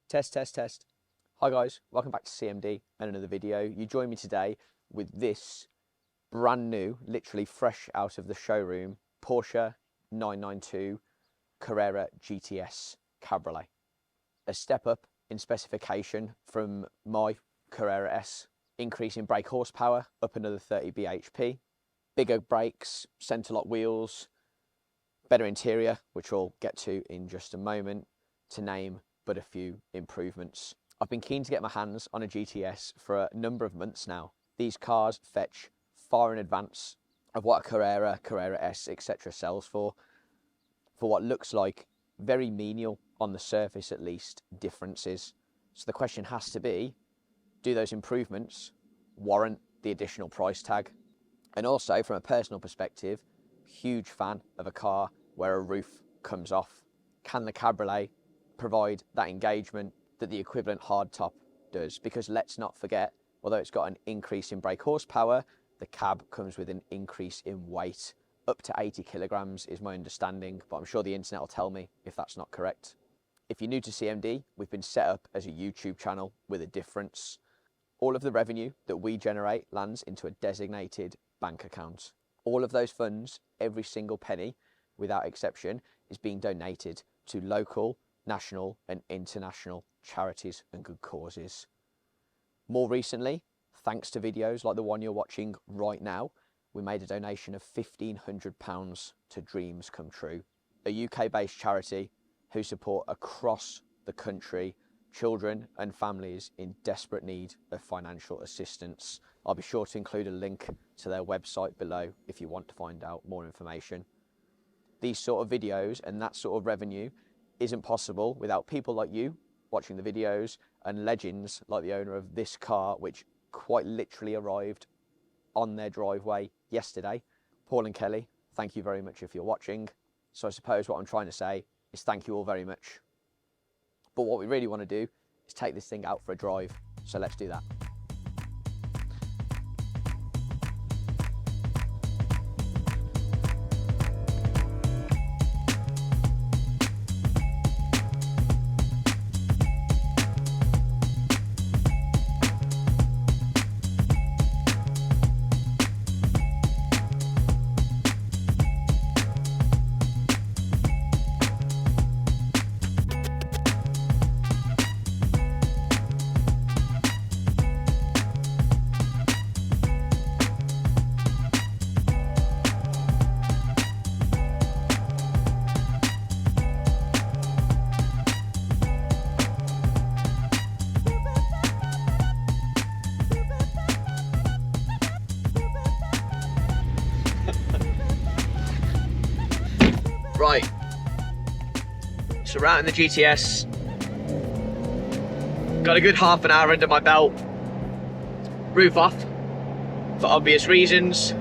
Test, test, test. Hi guys, welcome back to CMD and another video. You join me today with this brand new, literally fresh out of the showroom, Porsche 992 Carrera GTS Cabriolet. A step up in specification from my Carrera S, increase in brake horsepower up another 30 bhp, bigger brakes, centre lock wheels, better interior, which we'll get to in just a moment, to name but a few improvements. I've been keen to get my hands on a GTS for a number of months now. These cars fetch far in advance of what a Carrera S, etc. sells for what looks like very menial, on the surface at least, differences. So the question has to be, do those improvements warrant the additional price tag? And also, from a personal perspective, huge fan of a car where a roof comes off. Can the Cabriolet provide that engagement that the equivalent hardtop does? Because let's not forget, although it's got an increase in brake horsepower, the cab comes with an increase in weight. Up to 80 kilograms is my understanding, but I'm sure the internet will tell me if that's not correct. If you're new to CMD, we've been set up as a YouTube channel with a difference. All of the revenue that we generate lands into a designated bank account. All of those funds, every single penny, without exception, is being donated to local, national and international charities and good causes. More recently, thanks to videos like the one you're watching right now, we made a donation of £1,500 to Dreams Come True, a UK-based charity who support across the country children and families in desperate need of financial assistance. I'll be sure to include a link to their website below if you want to find out more information. These sort of videos and that sort of revenue isn't possible without people like you watching the videos and legends like the owner of this car, which quite literally arrived on their driveway yesterday. Paul and Kelly, thank you very much if you're watching. So I suppose what I'm trying to say is thank you all very much. But what we really want to do is take this thing out for a drive. So let's do that. Right, so routing the GTS, got a good half an hour under my belt, roof off for obvious reasons,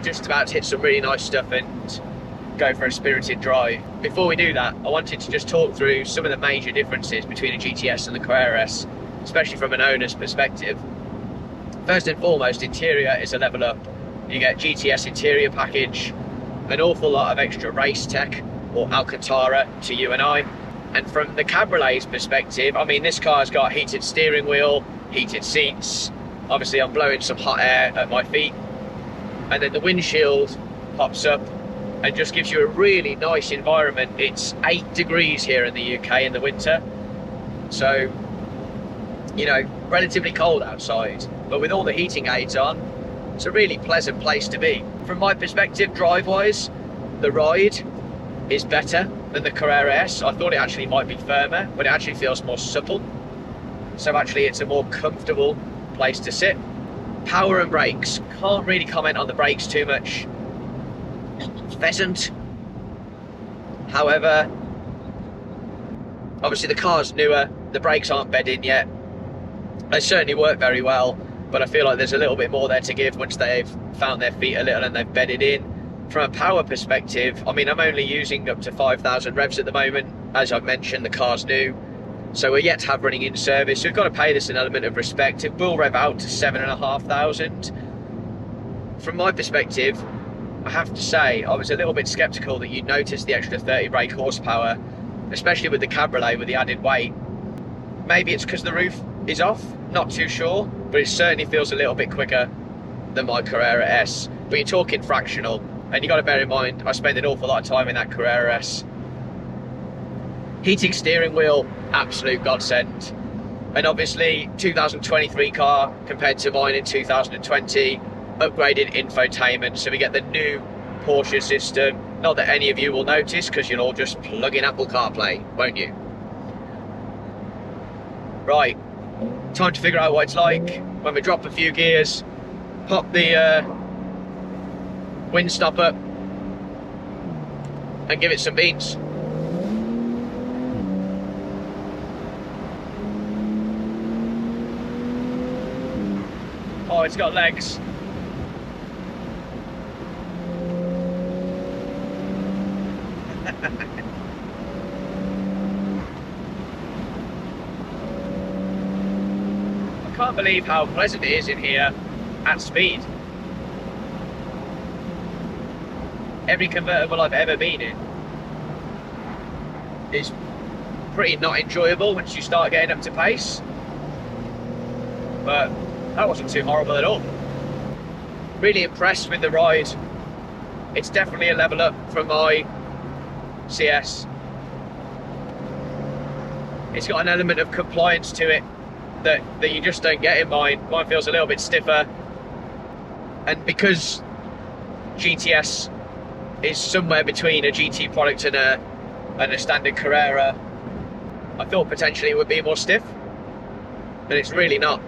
just about to hit some really nice stuff and go for a spirited drive. Before we do that, I wanted to just talk through some of the major differences between a GTS and the Carrera S, especially from an owner's perspective. First and foremost, interior is a level up. You get GTS interior package, an awful lot of extra race tech or Alcantara to you and I. And from the Cabriolet's perspective, I mean, this car's got heated steering wheel, heated seats. Obviously I'm blowing some hot air at my feet. And then the windshield pops up and just gives you a really nice environment. It's 8 degrees here in the UK in the winter. So, you know, relatively cold outside, but with all the heating aids on, it's a really pleasant place to be. From my perspective, drive-wise, the ride is better than the Carrera S. I thought it actually might be firmer, but it actually feels more supple. So actually it's a more comfortable place to sit. Power and brakes. Can't really comment on the brakes too much. Pheasant. However, obviously the car's newer, the brakes aren't bed in yet. They certainly work very well, but I feel like there's a little bit more there to give once they've found their feet a little and they've bedded in. From a power perspective, I mean, I'm only using up to 5,000 revs at the moment. As I've mentioned, the car's new, so we're yet to have running in service. So we've got to pay this an element of respect. It will rev out to 7,500. From my perspective, I have to say, I was a little bit sceptical that you'd notice the extra 30 brake horsepower, especially with the Cabriolet with the added weight. Maybe it's because the roof is off, not too sure, but it certainly feels a little bit quicker than my Carrera S. But you're talking fractional, and you got to bear in mind, I spend an awful lot of time in that Carrera S. Heating steering wheel, absolute godsend. And obviously, 2023 car compared to mine in 2020, upgraded infotainment, so we get the new Porsche system. Not that any of you will notice, because you'll all just plug in Apple CarPlay, won't you? Right, time to figure out what it's like when we drop a few gears, pop the wind stop up, and give it some beans. Oh, it's got legs. I can't believe how pleasant it is in here at speed. Every convertible I've ever been in is pretty not enjoyable once you start getting up to pace, but that wasn't too horrible at all. Really impressed with the ride. It's definitely a level up from my CS. It's got an element of compliance to it that you just don't get in mine. Mine feels a little bit stiffer, and because GTS is somewhere between a GT product and a standard Carrera, I thought potentially it would be more stiff, and it's really not.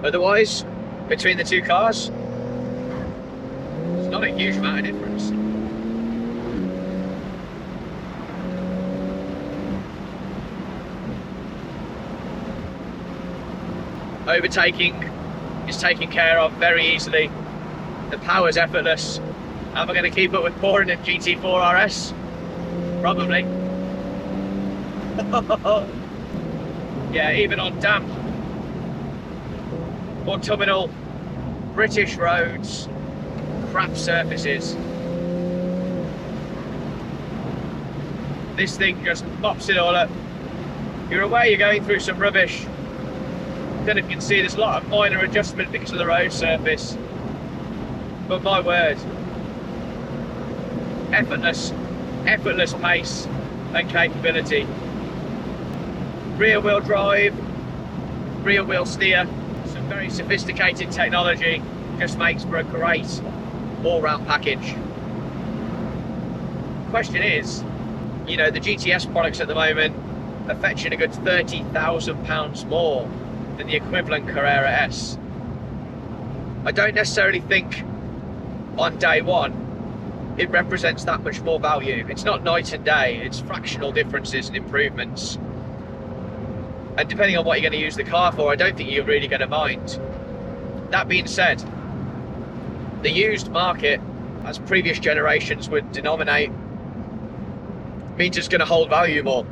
Otherwise, between the two cars, there's not a huge amount of difference. Overtaking is taken care of very easily. The power's effortless. Am I going to keep up with pouring in GT4 RS? Probably. Yeah, even on damp, autumnal British roads, crap surfaces, this thing just mops it all up. You're aware you're going through some rubbish. Then if you can see, there's a lot of minor adjustment because of the road surface, but my word, effortless pace and capability. Rear wheel drive, rear wheel steer, some very sophisticated technology, just makes for a great all-round package. Question is, you know, the GTS products at the moment are fetching a good £30,000 more than the equivalent Carrera S. I don't necessarily think on day one it represents that much more value. It's not night and day, it's fractional differences and improvements. And depending on what you're going to use the car for, I don't think you're really going to mind. That being said, the used market, as previous generations would denominate, means it's going to hold value more.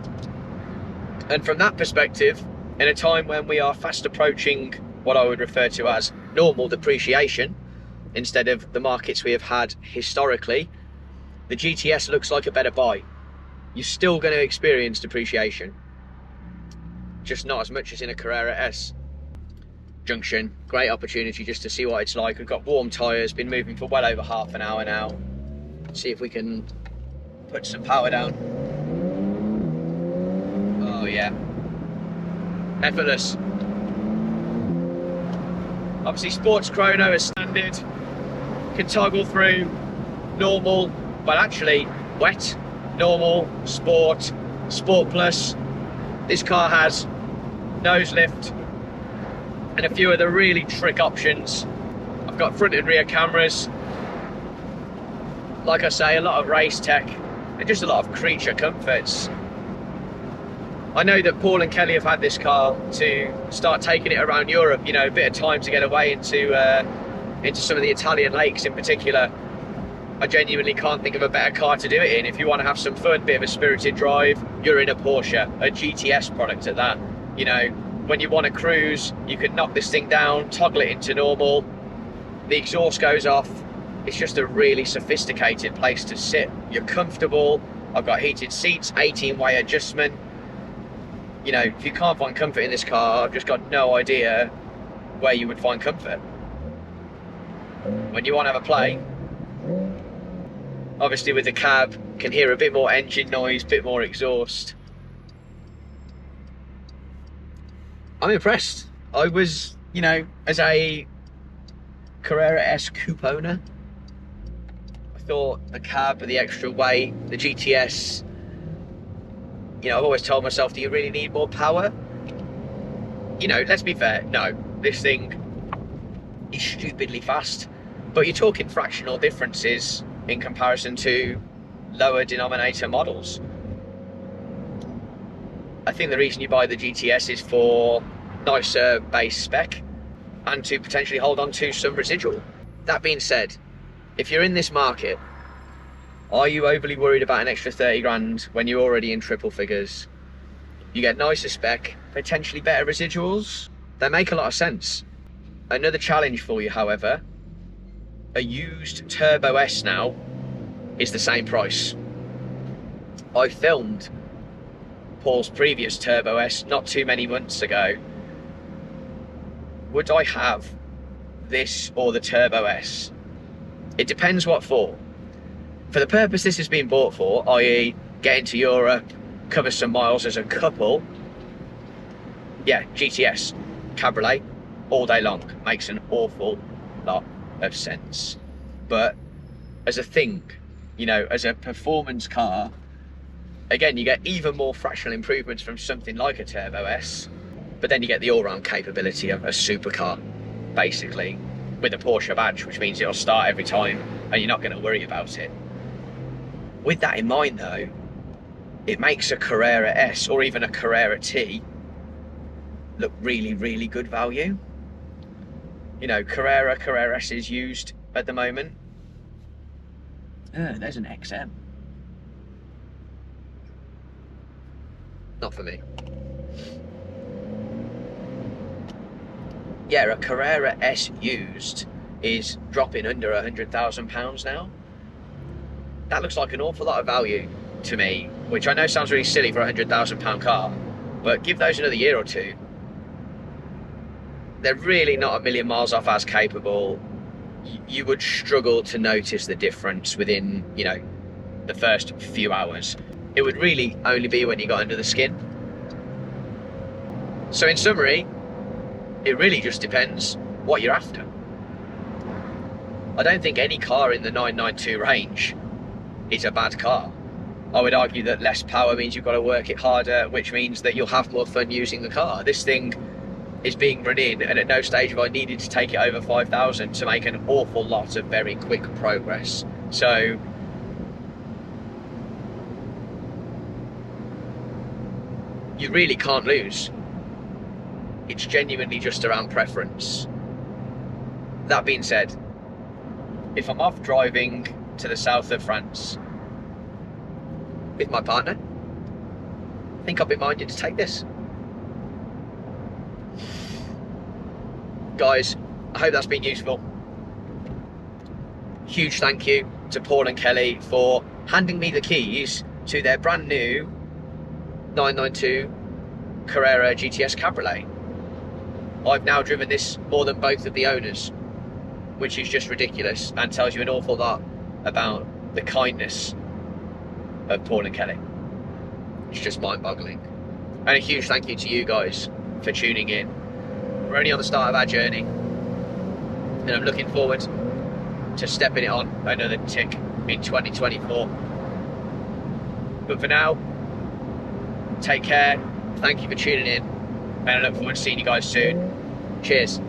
And from that perspective, in a time when we are fast approaching what I would refer to as normal depreciation, instead of the markets we have had historically, the GTS looks like a better buy. You're still going to experience depreciation, just not as much as in a Carrera S. Junction, great opportunity just to see what it's like. We've got warm tyres, been moving for well over half an hour now. See if we can put some power down. Oh yeah, effortless. Obviously sports chrono is standard, can toggle through normal, well actually wet, normal, sport, sport plus. This car has nose lift and a few of the really trick options. I've got front and rear cameras. Like I say, a lot of race tech and just a lot of creature comforts. I know that Paul and Kelly have had this car to start taking it around Europe, you know, a bit of time to get away into some of the Italian lakes in particular. I genuinely can't think of a better car to do it in. If you want to have some fun, bit of a spirited drive, you're in a Porsche, a GTS product at that. You know, when you want to cruise, you can knock this thing down, toggle it into normal, the exhaust goes off, It's just a really sophisticated place to sit. You're comfortable. I've got heated seats, 18-way adjustment. You know, if you can't find comfort in this car, I've just got no idea where you would find comfort. When you want to have a play, obviously with the cab, you can hear a bit more engine noise, a bit more exhaust. I'm impressed. I was, you know, as a Carrera S coupe owner, I thought the cab with the extra weight, the GTS, you know, I've always told myself, do you really need more power? You know, let's be fair, no. This thing is stupidly fast, but you're talking fractional differences in comparison to lower denominator models. I think the reason you buy the GTS is for nicer base spec and to potentially hold on to some residual. That being said, if you're in this market, are you overly worried about an extra 30 grand when you're already in triple figures? You get nicer spec, potentially better residuals. They make a lot of sense. Another challenge for you, however, a used Turbo S now is the same price. I filmed Paul's previous Turbo S not too many months ago. Would I have this or the Turbo S? It depends what for. For the purpose this has been bought for, i.e. getting to Europe, cover some miles as a couple, yeah, GTS Cabriolet all day long makes an awful lot of sense. But as a thing, you know, as a performance car, again, you get even more fractional improvements from something like a Turbo S, but then you get the all-round capability of a supercar, basically, with a Porsche badge, which means it'll start every time and you're not going to worry about it. With that in mind though, it makes a Carrera S or even a Carrera T look really, really good value. You know, Carrera S is used at the moment. There's an XM. Not for me. Yeah, a Carrera S used is dropping under £100,000 now. That looks like an awful lot of value to me, which I know sounds really silly for a £100,000 car, but give those another year or two, they're really not a million miles off as capable. You would struggle to notice the difference within, you know, the first few hours. It would really only be when you got under the skin. So in summary, it really just depends what you're after. I don't think any car in the 992 range is a bad car. I would argue that less power means you've got to work it harder, which means that you'll have more fun using the car. This thing is being run in, and at no stage have I needed to take it over 5,000 to make an awful lot of very quick progress. So you really can't lose. It's genuinely just around preference. That being said, if I'm off driving to the south of France with my partner, I think I'll be minded to take this. Guys, I hope that's been useful. Huge thank you to Paul and Kelly for handing me the keys to their brand new 992 Carrera GTS Cabriolet. I've now driven this more than both of the owners, which is just ridiculous and tells you an awful lot about the kindness of Paul and Kelly. It's just mind-boggling. And a huge thank you to you guys for tuning in. We're only on the start of our journey, and I'm looking forward to stepping it on another tick in 2024. But for now, take care, thank you for tuning in, and I look forward to seeing you guys soon. Cheers.